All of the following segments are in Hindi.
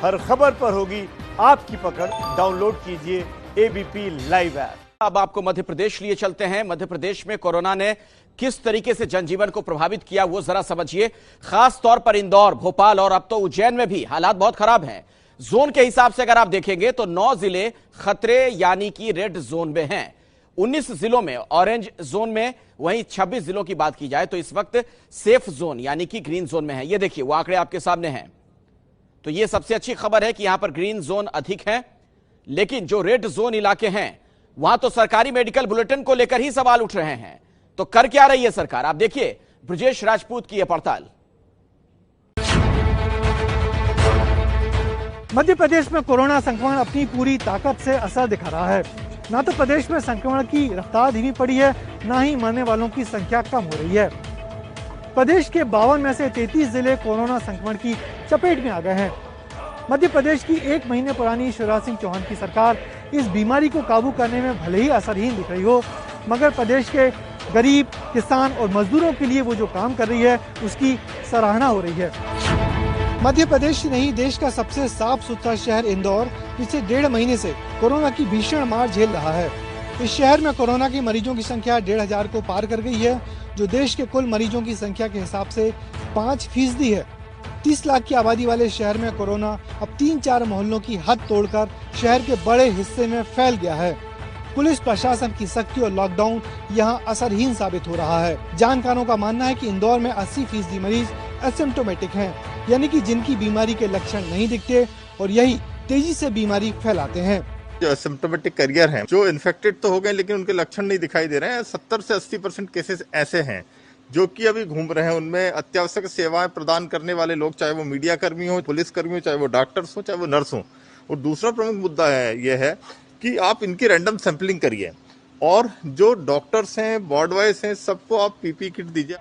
हर खबर पर होगी आपकी पकड़। डाउनलोड कीजिए एबीपी लाइव ऐप। अब आपको मध्य प्रदेश लिए चलते हैं। मध्य प्रदेश में कोरोना ने किस तरीके से जनजीवन को प्रभावित किया वो जरा समझिए। खास तौर पर इंदौर, भोपाल और अब तो उज्जैन में भी हालात बहुत खराब हैं। जोन के हिसाब से अगर आप देखेंगे तो 9 जिले खतरे यानी कि रेड जोन में हैं, 19 जिलों में ऑरेंज जोन में, वहीं 26 जिलों की बात की जाए तो इस वक्त सेफ जोन यानी कि ग्रीन जोन में है। ये देखिए वो आंकड़े आपके सामने हैं। तो ये सबसे अच्छी खबर है कि यहां पर ग्रीन जोन अधिक है, लेकिन जो रेड जोन इलाके हैं वहां तो सरकारी मेडिकल बुलेटिन को लेकर ही सवाल उठ रहे हैं। तो कर क्या रही है सरकार, आप देखिए ब्रजेश राजपूत की यह पड़ताल। मध्य प्रदेश में कोरोना संक्रमण अपनी पूरी ताकत से असर दिखा रहा है। न तो प्रदेश में संक्रमण की रफ्तार धीमी पड़ी है, न ही मरने वालों की संख्या कम हो रही है। प्रदेश के 52 में से 33 जिले कोरोना संक्रमण की चपेट में आ गए हैं। मध्य प्रदेश की 1 महीने पुरानी शिवराज सिंह चौहान की सरकार इस बीमारी को काबू करने में भले ही असरहीन दिख रही हो, मगर प्रदेश के गरीब, किसान और मजदूरों के लिए वो जो काम कर रही है उसकी सराहना हो रही है। मध्य प्रदेश ही नहीं, देश का सबसे साफ सुथरा शहर इंदौर पिछले 1.5 महीने से कोरोना की भीषण मार झेल रहा है। इस शहर में कोरोना के मरीजों की संख्या 1,500 को पार कर गई है, जो देश के कुल मरीजों की संख्या के हिसाब से 5% है। 30 लाख की आबादी वाले शहर में कोरोना अब 3-4 मोहल्लों की हद तोड़कर शहर के बड़े हिस्से में फैल गया है। पुलिस प्रशासन की सख्ती और लॉकडाउन यहां असरहीन साबित हो रहा है। जानकारों का मानना है कि इंदौर में 80% मरीज एसिम्प्टोमेटिक हैं, यानी कि जिनकी बीमारी के लक्षण नहीं दिखते और यही तेजी से बीमारी फैलाते हैं। जो एसिम्प्टोमेटिक कैरियर हैं, जो इन्फेक्टेड तो हो गए लेकिन उनके लक्षण नहीं दिखाई दे रहे हैं, 70 से 80% केसेस ऐसे हैं जो कि अभी घूम रहे हैं। उनमें अत्यावश्यक सेवाएं प्रदान करने वाले लोग, चाहे वो मीडिया कर्मी हो, पुलिस कर्मी हो, चाहे वो डॉक्टर्स हो, चाहे वो नर्स हो। और दूसरा प्रमुख मुद्दा है यह है कि आप इनकी रैंडम सैंपलिंग करिए और जो डॉक्टर्स हैं, वार्ड वाइज हैं, सबको आप पीपी किट दीजिए।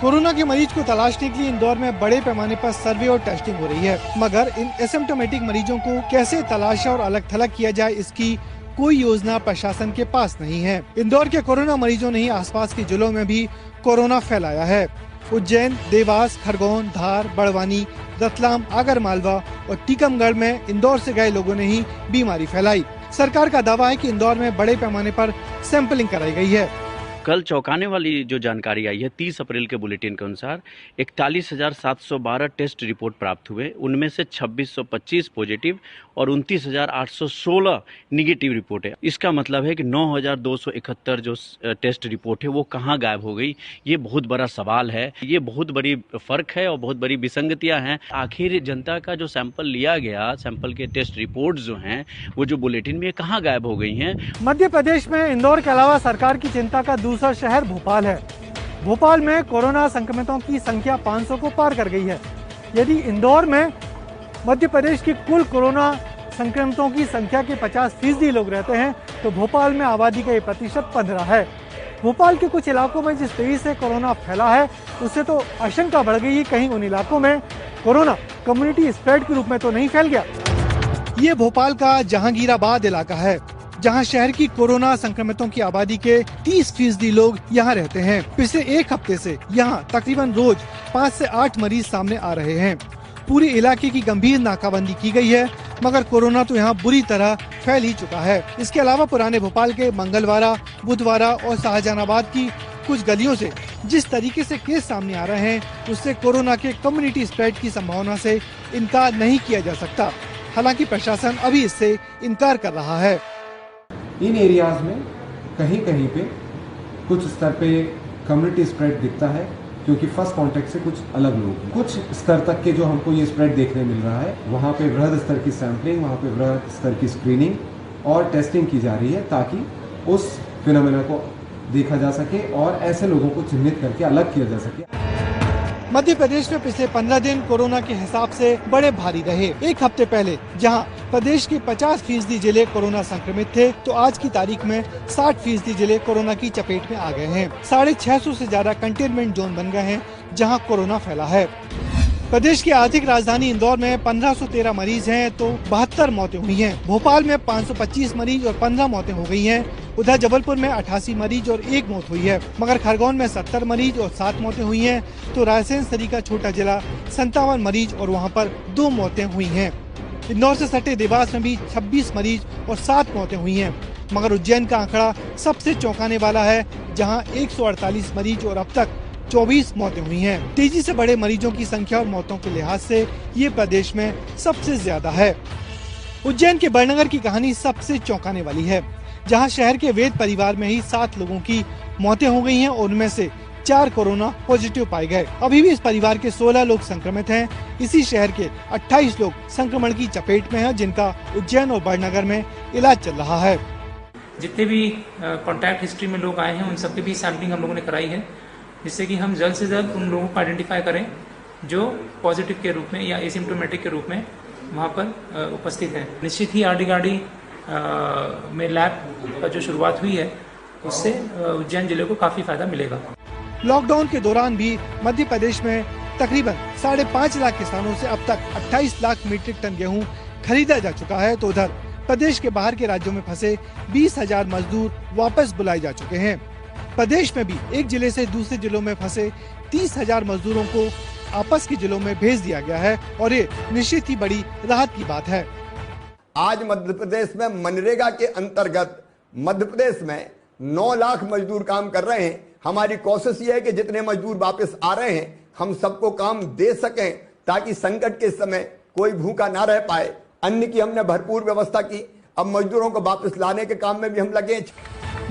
कोरोना के मरीज को तलाशने के लिए इंदौर में बड़े पैमाने पर सर्वे और टेस्टिंग हो रही है, मगर इन एसिम्प्टोमेटिक मरीजों को कैसे तलाशा और अलग थलग किया जाए, इसकी कोई योजना प्रशासन के पास नहीं है। इंदौर के कोरोना मरीजों ने ही आसपास के जिलों में भी कोरोना फैलाया है। उज्जैन, देवास, खरगोन, धार, बड़वानी, रतलाम, आगरमालवा और टीकमगढ़ में इंदौर से गए लोगों ने ही बीमारी फैलाई। सरकार का दावा है कि इंदौर में बड़े पैमाने पर सैंपलिंग कराई गई है। कल चौंकाने वाली जो जानकारी आई है, 30 अप्रैल के बुलेटिन के अनुसार 41,712 टेस्ट रिपोर्ट प्राप्त हुए। उनमें से 2,625 पॉजिटिव और 29,816 निगेटिव रिपोर्ट है। इसका मतलब है कि 9,271 जो टेस्ट रिपोर्ट है वो कहाँ गायब हो गई, ये बहुत बड़ा सवाल है। ये बहुत बड़ी फर्क है और बहुत बड़ी विसंगतियां हैं। आखिर जनता का जो सैंपल लिया गया, सैंपल के टेस्ट रिपोर्ट जो हैं वो जो बुलेटिन में कहाँ गायब हो गई हैं। मध्य प्रदेश में इंदौर के अलावा सरकार की चिंता का दूसरा शहर भोपाल है। भोपाल में कोरोना संक्रमितों की संख्या 500 को पार कर गई है। यदि इंदौर में मध्य प्रदेश की कुल कोरोना संक्रमितों की संख्या के 50% लोग रहते हैं, तो भोपाल में आबादी का ये प्रतिशत 15 है। भोपाल के कुछ इलाकों में जिस तेजी से कोरोना फैला है, उससे तो आशंका बढ़ गई है कहीं उन इलाकों में कोरोना कम्युनिटी स्प्रेड के रूप में तो नहीं फैल गया। ये भोपाल का जहांगीराबाद इलाका है, जहां शहर की कोरोना संक्रमितों की आबादी के 30% लोग यहां रहते हैं। पिछले 1 हफ्ते से यहां तकरीबन रोज 5 से 8 मरीज सामने आ रहे हैं। पूरे इलाके की गंभीर नाकाबंदी की गई है, मगर कोरोना तो यहां बुरी तरह फैल ही चुका है। इसके अलावा पुराने भोपाल के मंगलवारा, बुधवारा और शाहजहानाबाद की कुछ गलियों से जिस तरीके से केस सामने आ रहे हैं, उससे कोरोना के कम्युनिटी स्प्रेड की संभावना से इनकार नहीं किया जा सकता। हालांकि प्रशासन अभी इससे इनकार कर रहा है। इन एरियाज में कहीं कहीं पे कुछ स्तर पे कम्युनिटी स्प्रेड दिखता है, क्योंकि फर्स्ट कांटेक्ट से कुछ अलग लोग हैं। कुछ स्तर तक के जो हमको ये स्प्रेड देखने मिल रहा है, वहाँ पे वृहद स्तर की सैंपलिंग, वहाँ पे वृहद स्तर की स्क्रीनिंग और टेस्टिंग की जा रही है, ताकि उस फिनोमेना को देखा जा सके और ऐसे लोगों को चिन्हित करके अलग किया जा सके। मध्य प्रदेश में पिछले 15 दिन कोरोना के हिसाब से बड़े भारी रहे। 1 हफ्ते पहले जहां प्रदेश के 50% जिले कोरोना संक्रमित थे, तो आज की तारीख में 60% जिले कोरोना की चपेट में आ गए हैं। 650 से ज्यादा कंटेनमेंट जोन बन गए हैं जहां कोरोना फैला है। प्रदेश की आर्थिक राजधानी इंदौर में 1513 मरीज हैं, तो 72 मौतें हुई हैं। भोपाल में 525 मरीज और 15 मौतें हो गई हैं। उधर जबलपुर में 88 मरीज और 1 मौत हुई है, मगर खरगोन में 70 मरीज और 7 मौतें हुई हैं। तो रायसेन सरी का छोटा जिला 57 मरीज और वहां पर 2 मौतें हुई हैं। इंदौर से सटे देवास में भी 26 मरीज और 7 मौतें हुई हैं। मगर उज्जैन का आंकड़ा सबसे चौंकाने वाला है, जहां 148 मरीज और अब तक 24 मौतें हुई हैं। तेजी से बढ़े मरीजों की संख्या और मौतों के लिहाज से ये प्रदेश में सबसे ज्यादा है। उज्जैन के बड़नगर की कहानी सबसे चौंकाने वाली है, जहां शहर के वेद परिवार में ही 7 लोगों की मौतें हो गई हैं और उनमें से 4 कोरोना पॉजिटिव पाए गए। अभी भी इस परिवार के 16 लोग संक्रमित हैं। इसी शहर के 28 लोग संक्रमण की चपेट में हैं, जिनका उज्जैन और बड़नगर में इलाज चल रहा है। जितने भी कॉन्टैक्ट हिस्ट्री में लोग आए हैं उन सबकी भी सैंपलिंग हम लोगों ने कराई है, जिससे कि हम जल्द से जल्द उन लोगों को आइडेंटिफाई करें जो पॉजिटिव के रूप में या एसिम्प्टोमेटिक के रूप में वहाँ पर उपस्थित हैं। निश्चित ही आरडी में लैब का जो शुरुआत हुई है उससे उज्जैन जिले को काफ़ी फायदा मिलेगा। लॉकडाउन के दौरान भी मध्य प्रदेश में तकरीबन 5.5 लाख किसानों से अब तक 28 लाख मीट्रिक टन गेहूं खरीदा जा चुका है, तो उधर प्रदेश के बाहर के राज्यों में फंसे 20,000 मजदूर वापस बुलाए जा चुके हैं। प्रदेश में भी एक जिले से दूसरे जिलों में फंसे 30,000 मजदूरों को आपस के जिलों में भेज दिया गया है और ये निश्चित ही बड़ी राहत की बात है। आज मध्य प्रदेश में मनरेगा के अंतर्गत मध्य प्रदेश में 9 लाख मजदूर काम कर रहे हैं। हमारी कोशिश ये है कि जितने मजदूर वापस आ रहे हैं हम सबको काम दे सकें, ताकि संकट के समय कोई भूखा ना रह पाए। अन्न की हमने भरपूर व्यवस्था की। अब मजदूरों को वापस लाने के काम में भी हम लगे।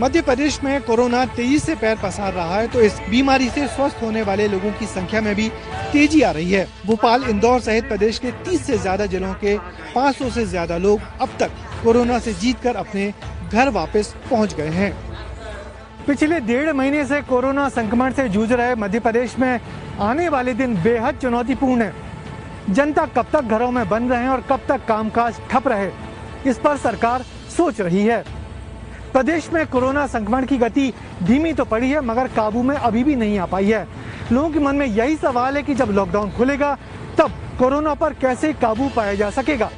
मध्य प्रदेश में कोरोना तेजी से पैर पसार रहा है, तो इस बीमारी से स्वस्थ होने वाले लोगों की संख्या में भी तेजी आ रही है। भोपाल, इंदौर सहित प्रदेश के 30 से ज्यादा जिलों के 500 से ज्यादा लोग अब तक कोरोना से जीतकर अपने घर वापस पहुंच गए हैं। पिछले 1.5 महीने से कोरोना संक्रमण से जूझ रहे मध्य प्रदेश में आने वाले दिन बेहद चुनौतीपूर्ण है। जनता कब तक घरों में बंद रहे और कब तक कामकाज ठप रहे, इस पर सरकार सोच रही है। प्रदेश में कोरोना संक्रमण की गति धीमी तो पड़ी है, मगर काबू में अभी भी नहीं आ पाई है। लोगों के मन में यही सवाल है कि जब लॉकडाउन खुलेगा तब कोरोना पर कैसे काबू पाया जा सकेगा।